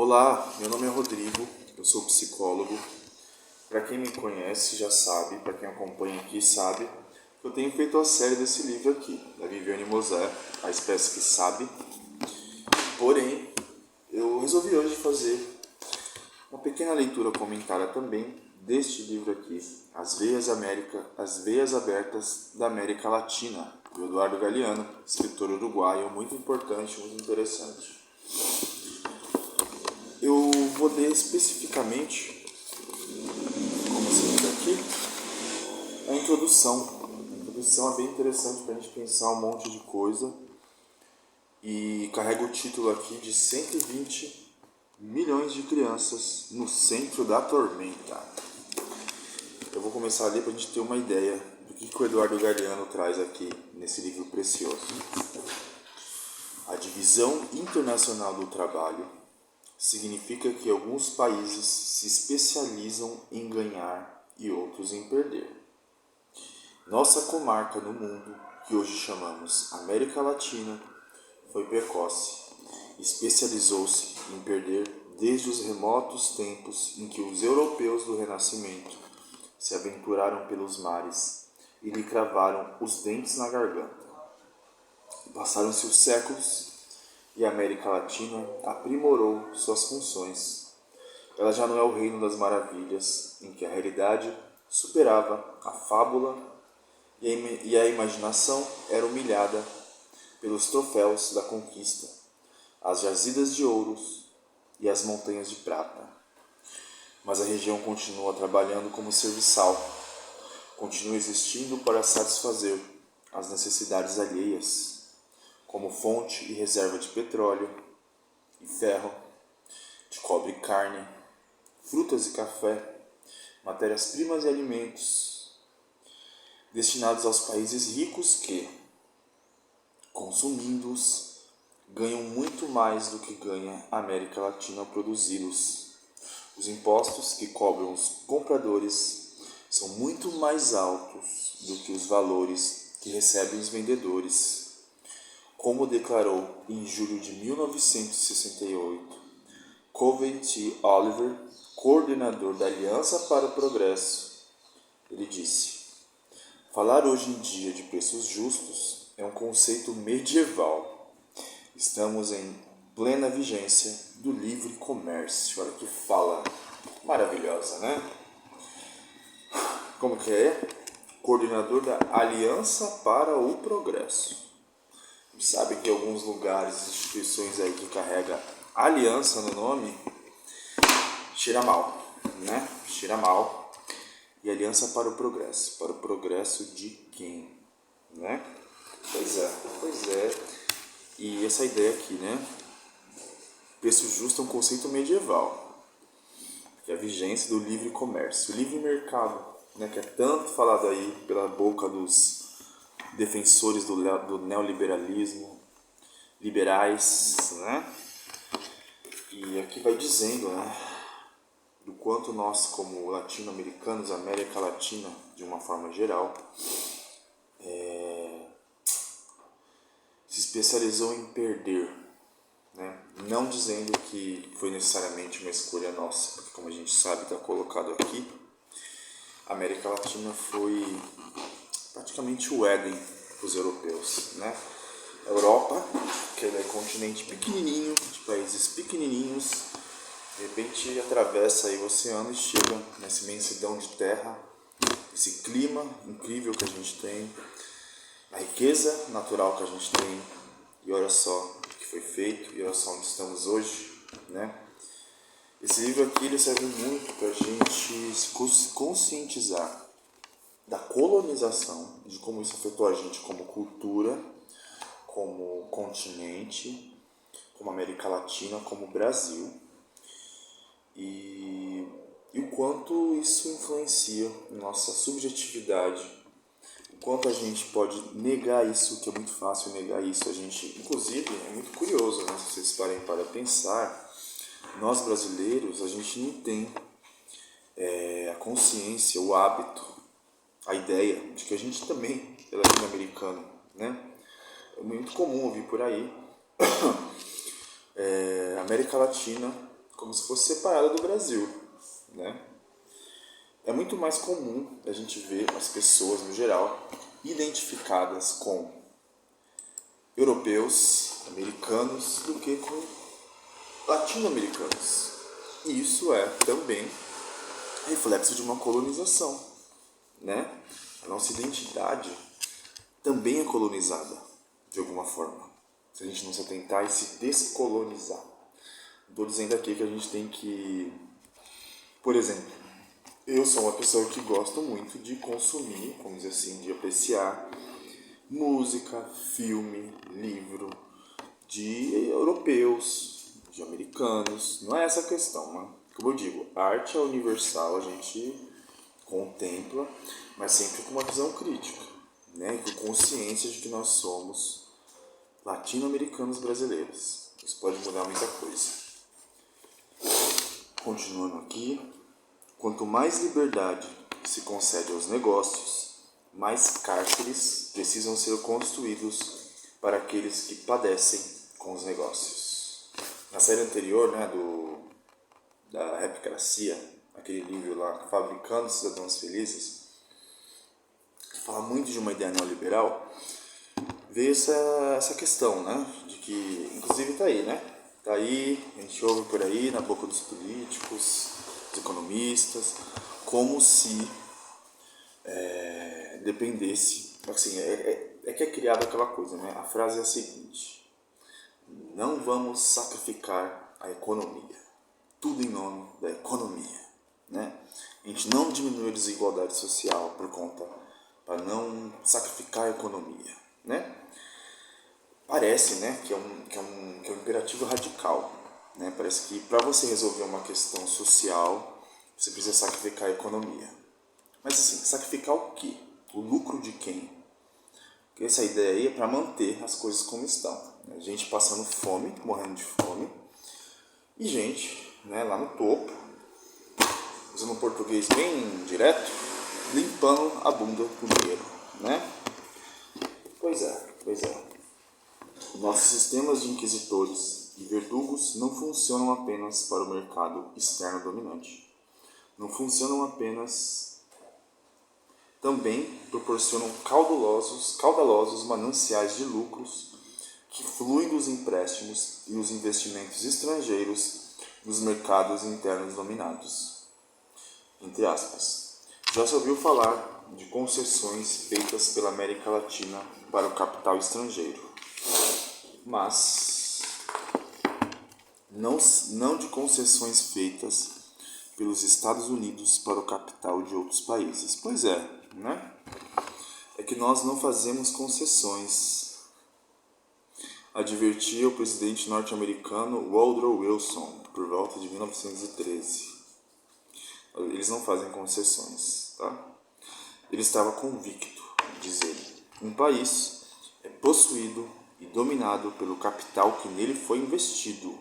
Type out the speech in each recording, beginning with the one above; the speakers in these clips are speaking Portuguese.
Olá, meu nome é Rodrigo, eu sou psicólogo. Para quem me conhece já sabe, para quem acompanha aqui sabe, eu tenho feito a série desse livro aqui, da Viviane Mosé, A Espécie que Sabe. Porém, eu resolvi hoje fazer uma pequena leitura comentada também deste livro aqui, As Veias Abertas da América Latina, do Eduardo Galeano, escritor uruguaio, muito importante, muito interessante. Eu vou ler especificamente, como se diz aqui, a introdução. A introdução é bem interessante para a gente pensar um monte de coisa. E carrega o título aqui de 120 milhões de crianças no centro da tormenta. Eu vou começar a ler para a gente ter uma ideia do que o Eduardo Galeano traz aqui nesse livro precioso. A divisão internacional do trabalho significa que alguns países se especializam em ganhar e outros em perder. Nossa comarca no mundo, que hoje chamamos América Latina, foi precoce. Especializou-se em perder desde os remotos tempos em que os europeus do Renascimento se aventuraram pelos mares e lhe cravaram os dentes na garganta. Passaram-se os séculos e a América Latina aprimorou suas funções. Ela já não é o reino das maravilhas, em que a realidade superava a fábula e a imaginação era humilhada pelos troféus da conquista, as jazidas de ouros e as montanhas de prata. Mas a região continua trabalhando como serviçal, continua existindo para satisfazer as necessidades alheias, como fonte e reserva de petróleo e ferro, de cobre e carne, frutas e café, matérias-primas e alimentos, destinados aos países ricos que, consumindo-os, ganham muito mais do que ganha a América Latina ao produzi-los. Os impostos que cobram os compradores são muito mais altos do que os valores que recebem os vendedores. Como declarou em julho de 1968 Covey T. Oliver, coordenador da Aliança para o Progresso, ele disse: falar hoje em dia de preços justos é um conceito medieval. Estamos em plena vigência do livre comércio. Olha que fala maravilhosa, né? Como que é? Coordenador da Aliança para o Progresso. Sabe que alguns lugares, instituições aí que carrega aliança no nome, cheira mal, né? Cheira mal. E Aliança para o Progresso. Para o progresso de quem? Né? Pois é. E essa ideia aqui, né? Preço justo é um conceito medieval, que é a vigência do livre comércio, o livre mercado, né? Que é tanto falado aí pela boca dos defensores do neoliberalismo, liberais, né? E aqui vai dizendo, né? Do quanto nós, como latino-americanos, América Latina, de uma forma geral, se especializou em perder, né? Não dizendo que foi necessariamente uma escolha nossa, porque como a gente sabe, está colocado aqui, a América Latina foi praticamente o Éden para os europeus, né? A Europa, que é um continente pequenininho, de países pequenininhos, de repente atravessa aí o oceano e chega nessa imensidão de terra, esse clima incrível que a gente tem, a riqueza natural que a gente tem, e olha só o que foi feito, e olha só onde estamos hoje, né? Esse livro aqui ele serve muito para a gente se conscientizar da colonização, de como isso afetou a gente como cultura, como continente, como América Latina, como Brasil, e o quanto isso influencia nossa subjetividade, o quanto a gente pode negar isso, que é muito fácil negar isso. A gente, inclusive, é muito curioso, né? Se vocês parem para pensar, nós brasileiros, a gente não tem a consciência, o hábito, a ideia de que a gente também é latino-americano, né? É muito comum ouvir por aí América Latina como se fosse separada do Brasil, né? É muito mais comum a gente ver as pessoas, no geral, identificadas com europeus, americanos, do que com latino-americanos. E isso é também reflexo de uma colonização, né? A nossa identidade também é colonizada, de alguma forma, se a gente não se atentar e se descolonizar. Estou dizendo aqui que a gente tem que... Por exemplo, eu sou uma pessoa que gosto muito de consumir, vamos dizer assim, de apreciar música, filme, livro de europeus, de americanos. Não é essa a questão, né? Como eu digo, a arte é universal, a gente contempla, mas sempre com uma visão crítica, né? E com consciência de que nós somos latino-americanos brasileiros. Isso pode mudar muita coisa. Continuando aqui, quanto mais liberdade se concede aos negócios, mais cárceres precisam ser construídos para aqueles que padecem com os negócios. Na série anterior, né, da Repicracia, aquele livro lá, Fabricando Cidadãos Felizes, que fala muito de uma ideia neoliberal, veio essa questão, né, de que, inclusive está aí, né, está aí, a gente ouve por aí, na boca dos políticos, dos economistas, como se dependesse, assim, que é criada aquela coisa, né, a frase é a seguinte: não vamos sacrificar a economia, tudo em nome da economia, né? A gente não diminui a desigualdade social por conta, para não sacrificar a economia, né? Parece, né, que é um imperativo radical, né? Parece que para você resolver uma questão social, você precisa sacrificar a economia. Mas assim, sacrificar o quê? O lucro de quem? Porque essa ideia aí é para manter as coisas como estão, né? Gente passando fome, morrendo de fome, e gente, né, lá no topo, usando um português bem direto, limpando a bunda com dinheiro, né? Pois é. Nossos sistemas de inquisitores e verdugos não funcionam apenas para o mercado externo dominante. Não funcionam apenas... Também proporcionam caudalosos mananciais de lucros que fluem dos empréstimos e os investimentos estrangeiros nos mercados internos dominados. Entre aspas. Já se ouviu falar de concessões feitas pela América Latina para o capital estrangeiro, mas não de concessões feitas pelos Estados Unidos para o capital de outros países. Pois é, né? É que nós não fazemos concessões, advertia o presidente norte-americano Woodrow Wilson por volta de 1913. Eles não fazem concessões, tá? Ele estava convicto, diz ele. Um país é possuído e dominado pelo capital que nele foi investido.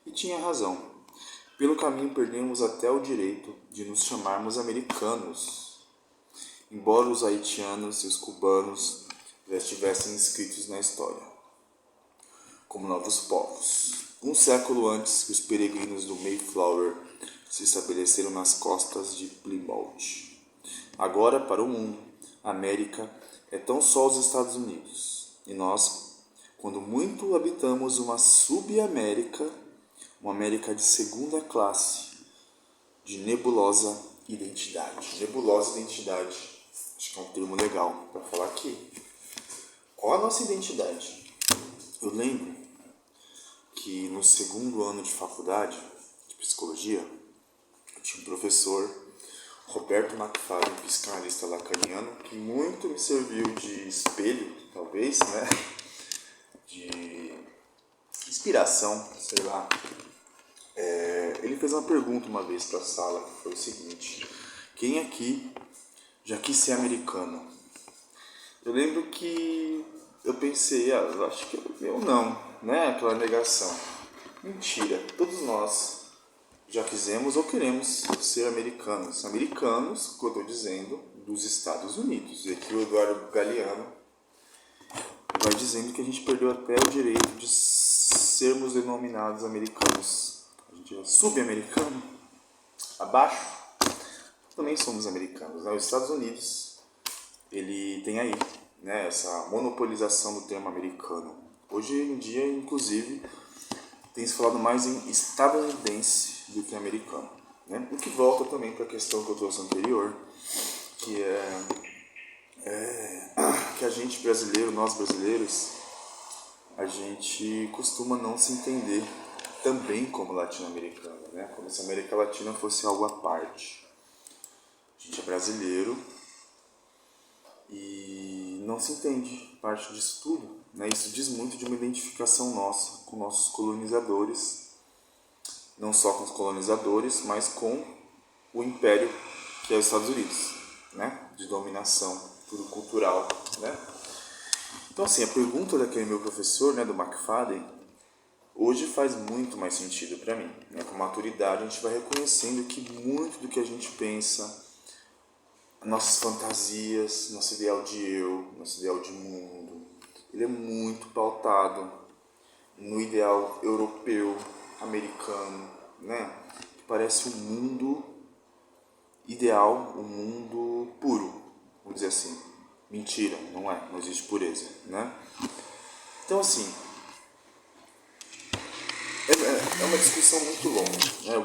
E tinha razão. Pelo caminho perdemos até o direito de nos chamarmos americanos, embora os haitianos e os cubanos já estivessem inscritos na história como novos povos. Um século antes que os peregrinos do Mayflower se estabeleceram nas costas de Plymouth. Agora, para o mundo, a América é tão só os Estados Unidos. E nós, quando muito, habitamos uma subamérica, uma América de segunda classe, de nebulosa identidade. Nebulosa identidade, acho que é um termo legal para falar aqui. Qual a nossa identidade? Eu lembro que no segundo ano de faculdade de psicologia, eu tinha um professor, Roberto McFarlane, psicanalista lacaniano, que muito me serviu de espelho, talvez, né? De inspiração, sei lá. Ele fez uma pergunta uma vez para a sala, que foi o seguinte: quem aqui já quis ser americano? Eu lembro que eu pensei, acho que eu não, né? Aquela negação. Mentira, todos nós já quisemos ou queremos ser americanos. Americanos, que eu estou dizendo, dos Estados Unidos. E aqui o Eduardo Galeano vai dizendo que a gente perdeu até o direito de sermos denominados americanos. A gente é sub-americano, abaixo, também somos americanos, né? Os Estados Unidos, ele tem aí, né, essa monopolização do termo americano. Hoje em dia, inclusive, tem se falado mais em estadunidense do que americano, né? O que volta também para a questão que eu trouxe anterior, que que a gente brasileiro, nós brasileiros, a gente costuma não se entender também como latino-americano, né? Como se a América Latina fosse algo à parte. A gente é brasileiro e não se entende parte disso tudo, né? Isso diz muito de uma identificação nossa com nossos colonizadores, não só com os colonizadores, mas com o império que é os Estados Unidos, né? De dominação, tudo cultural, né? Então, assim, a pergunta daquele meu professor, né, do McFadden, hoje faz muito mais sentido para mim, né? Com maturidade a gente vai reconhecendo que muito do que a gente pensa, nossas fantasias, nosso ideal de eu, nosso ideal de mundo, ele é muito pautado no ideal europeu, americano, né? Que parece um mundo ideal, um mundo puro, vamos dizer assim. Mentira, não existe pureza, né? Então, assim, é uma discussão muito longa, né?